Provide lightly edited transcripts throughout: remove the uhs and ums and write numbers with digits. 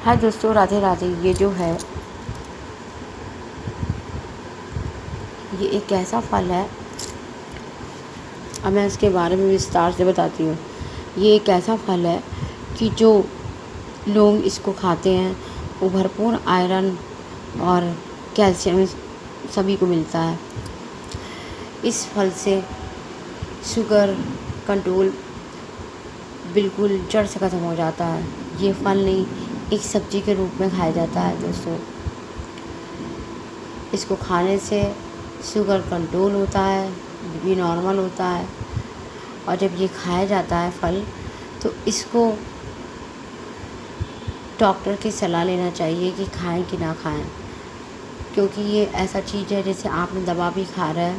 ہاں دوستوں، رادھے رادھے۔ یہ جو ہے یہ ایک ایسا پھل ہے، اب میں اس کے بارے میں وستار سے بتاتی ہوں۔ یہ ایک ایسا پھل ہے کہ جو لوگ اس کو کھاتے ہیں وہ بھرپور آئرن اور کیلشیم سبھی کو ملتا ہے۔ اس پھل سے شوگر کنٹرول بالکل جڑ سے ختم ہو جاتا ہے۔ یہ پھل نہیں، ایک سبزی کے روپ میں کھایا جاتا ہے دوستوں۔ اس کو کھانے سے شوگر کنٹرول ہوتا ہے، بی پی نارمل ہوتا ہے، اور جب یہ کھایا جاتا ہے پھل تو اس کو ڈاکٹر کی صلاح لینا چاہیے کہ کھائیں کہ نہ کھائیں، کیونکہ یہ ایسا چیز ہے جیسے آپ نے دوا بھی کھا رہا ہے۔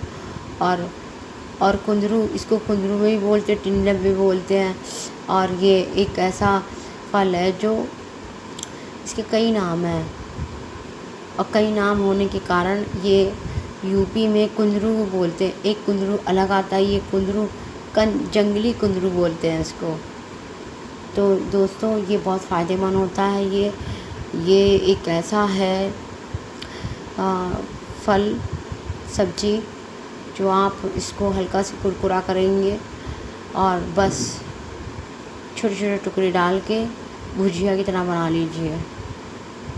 اور کندرو، اس کو کندرو بھی بولتے ہیں، ٹنڈے بھی بولتے ہیں، اور یہ ایک ایسا پھل ہے جو اس کے کئی نام ہیں، اور کئی نام ہونے کے کارن یہ یو پی میں کندرو بولتے ہیں۔ ایک کندرو الگ آتا ہے، یہ کندرو جنگلی کندرو بولتے ہیں اس کو۔ تو دوستوں یہ بہت فائدہ مند ہوتا ہے۔ یہ ایک ایسا ہے پھل سبزی جو آپ اس کو ہلکا سے کرکرا کریں گے اور بس چھوٹے چھوٹے ٹکڑے ڈال کے بھجیا کی طرح بنا لیجیے۔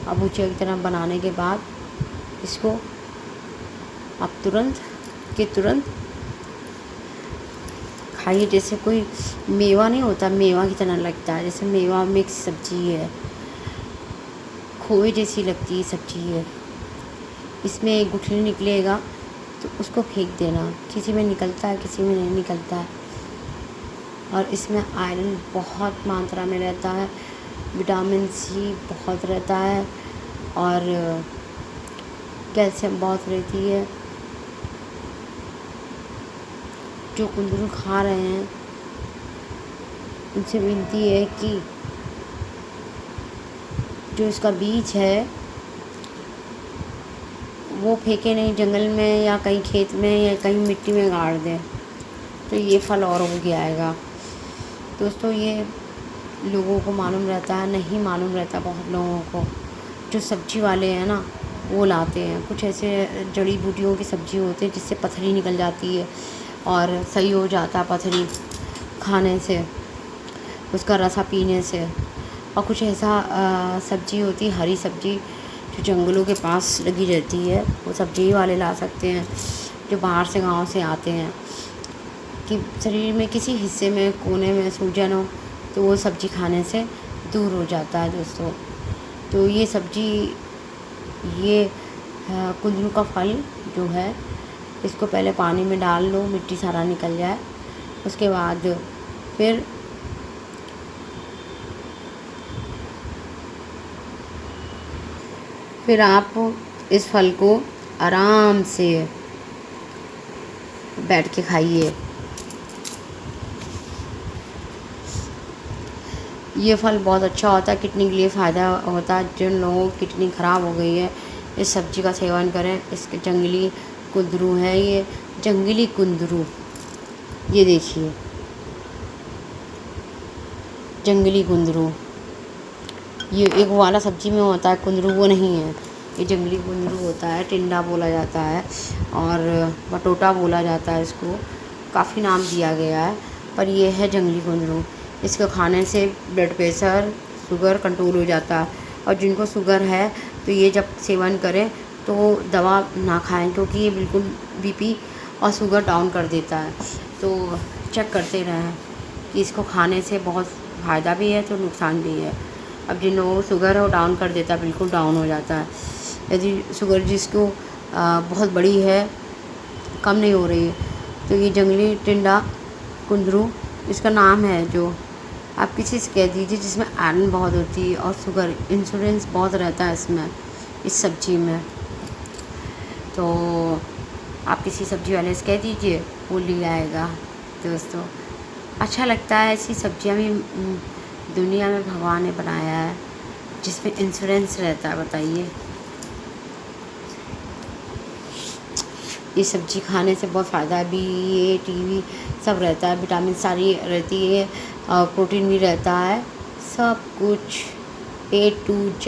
اور بھجیا کی طرح بنانے کے بعد اس کو آپ ترنت کھائیے، جیسے کوئی میوہ نہیں ہوتا، میوہ کی طرح لگتا ہے، جیسے میوہ مکس سبزی ہے، کھوئے جیسی لگتی ہے سبزی ہے۔ اس میں ایک گٹھلی نکلے گا تو اس کو پھینک دینا، کسی میں نکلتا ہے کسی میں نہیں نکلتا ہے۔ اور اس میں آئرن بہت ماترا میں رہتا ہے، وٹامن سی بہت رہتا ہے، اور کیلشیم بہت رہتی ہے۔ جو کندرو کھا رہے ہیں ان سے ونتی ہے کہ جو اس کا بیج ہے وہ پھینکے نہیں جنگل میں یا کہیں کھیت میں یا کہیں مٹی میں گاڑ دیں، تو یہ پھل اور اگ آئے گا۔ دوستوں یہ لوگوں کو معلوم رہتا ہے، نہیں معلوم رہتا بہت لوگوں کو۔ جو سبزی والے ہیں نا وہ لاتے ہیں کچھ ایسے جڑی بوٹیوں کی سبزی ہوتی ہے جس سے پتھری نکل جاتی ہے اور صحیح ہو جاتا ہے پتھری کھانے سے، اس کا رسا پینے سے۔ اور کچھ ایسا سبزی ہوتی ہے، ہری سبزی جو جنگلوں کے پاس لگی رہتی ہے، وہ سبزی والے لا سکتے ہیں جو باہر سے گاؤں سے آتے ہیں، کہ شریر میں کسی حصے میں کونے میں سوجن ہو تو وہ سبزی کھانے سے دور ہو جاتا ہے دوستوں۔ تو یہ سبزی، یہ کندرو کا پھل جو ہے اس کو پہلے پانی میں ڈال لو، مٹی سارا نکل جائے، اس کے بعد پھر آپ اس پھل کو آرام سے بیٹھ کے کھائیے۔ یہ پھل بہت اچھا ہوتا ہے، کڈنی کے لیے فائدہ ہوتا ہے۔ جن لوگوں کی کڈنی خراب ہو گئی ہے اس سبزی کا سیون کریں۔ اس کے جنگلی کندرو ہے، یہ جنگلی کندرو، یہ دیکھیے جنگلی کندرو، یہ ایک والا سبزی میں ہوتا ہے کندرو، وہ نہیں ہے، یہ جنگلی کندرو ہوتا ہے، ٹنڈا بولا جاتا ہے اور بٹوٹا بولا جاتا ہے، اس کو کافی نام دیا گیا ہے، پر یہ ہے جنگلی کندرو۔ اس کو کھانے سے بلڈ پریشر، شوگر کنٹرول ہو جاتا ہے، اور جن کو شوگر ہے تو یہ جب سیون کریں تو دوا نہ کھائیں، کیونکہ یہ بالکل بی پی اور شوگر ڈاؤن کر دیتا ہے۔ تو چیک کرتے رہیں کہ اس کو کھانے سے بہت فائدہ بھی ہے تو نقصان بھی ہے۔ اب جن لوگوں کو شوگر ہے وہ ڈاؤن کر دیتا ہے، بالکل ڈاؤن ہو جاتا ہے۔ یدی شوگر جس کو بہت بڑی ہے، کم نہیں ہو رہی ہے، تو یہ جنگلی ٹنڈا کندرو اس کا نام ہے، جو آپ کسی سے کہہ دیجیے، جس میں آئرن بہت ہوتی ہے اور شوگر انسولینس بہت رہتا ہے اس میں، اس سبزی میں۔ تو آپ کسی سبزی والے سے کہہ دیجیے، وہ لے آئے گا۔ دوستوں اچھا لگتا ہے، ایسی سبزیاں بھی دنیا میں بھگوان نے بنایا ہے جس میں انسولینس رہتا ہے، بتائیے۔ یہ سبزی کھانے سے بہت فائدہ ہے، بی اے ٹی وی سب رہتا ہے، وٹامن ساری رہتی ہے، اور پروٹین بھی رہتا ہے، سب کچھ A to Z.